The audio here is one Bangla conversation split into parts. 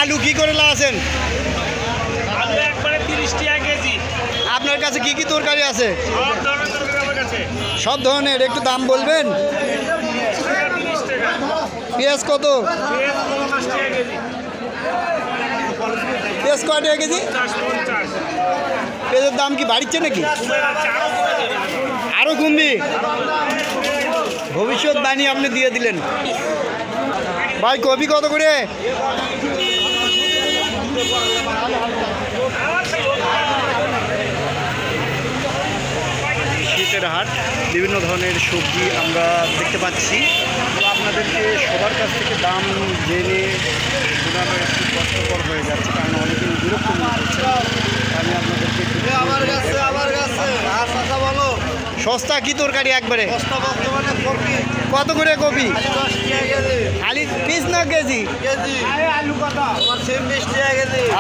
আলু কি করে লাগাছেন? আলু একবারে 30 টাকা কেজি। আপনার কাছে কি কি তরকারি আছে? সব ধরনের তরকারি আমার কাছে। সব ধরনের, একটু দাম বলবেন? 30 টাকা। পেঁয়াজ কত? পেঁয়াজ 50 টাকা কেজি। পেঁয়াজ কয় টাকা কেজি? 50। পেঁয়াজের দাম কি বাড়ছে নাকি? আরো কমবে? ভবিষ্যৎবাণী আপনি দিয়ে দিলেন। ভাই কপি কত করে? শীতের হাট, বিভিন্ন ধরনের সবজি আমরা দেখতে পাচ্ছি। তো আপনাদেরকে সবার কাছ থেকে দাম জেনে শোনানো একটু কষ্টকর হয়ে যাচ্ছে, কারণ অনেকেই বিরক্ত মনে করছে। আমি আপনাদেরকে সস্তা কি তরকারি একবারে? কত করে কপি? খালি পিস না কেজি?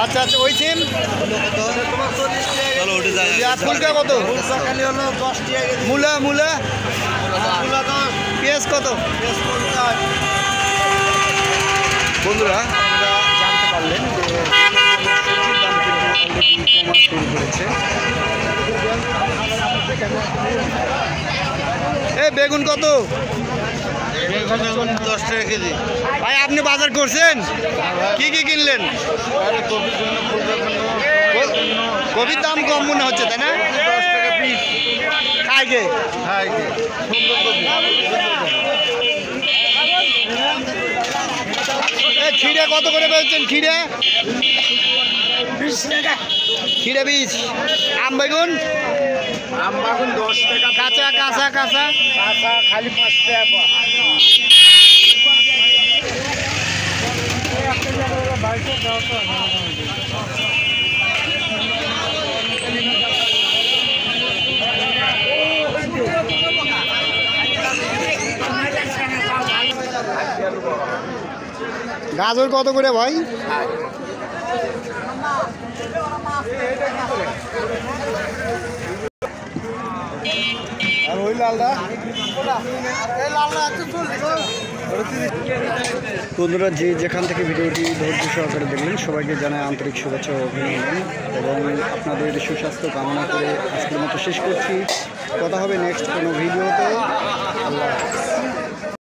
আচ্ছা আচ্ছা, ওই সেম ফুলকা কত? মূলা মূলা পেঁয়াজ কত? বন্ধুরা, আপনারা জানতে পারলেন যে সবজির দাম কিন্তু অলরেডি কমা শুরু করেছে। বেগুন কত? 10 টাকা কেজি। ভাই আপনি বাজার করছেন? কি কি কিনলেন? কপির দাম কম মনে হচ্ছে, তাই না? 10 টাকা পিস। খাইকে খিরে কত করে পেয়েছেন? খিরে 20 টাকা। খিরে 20। আম বেগুন? আম বাগুন 10 টাকা। কাঁচা কাঁচা কাঁচা কাঁচা খালি 5 টাকা। গাজর কত করে ভাই? আর ওই লালটা? বন্ধুরা, যে যেখান থেকে ভিডিওটি ধৈর্য সহকারে দেখলেন, সবাইকে জানাই আন্তরিক শুভেচ্ছা ও অভিনন্দন এবং আপনাদের সুস্বাস্থ্য কামনা করে আজকের মতো শেষ করছি। কথা হবে নেক্সট কোনো ভিডিওতে। আল্লাহ হাফেজ।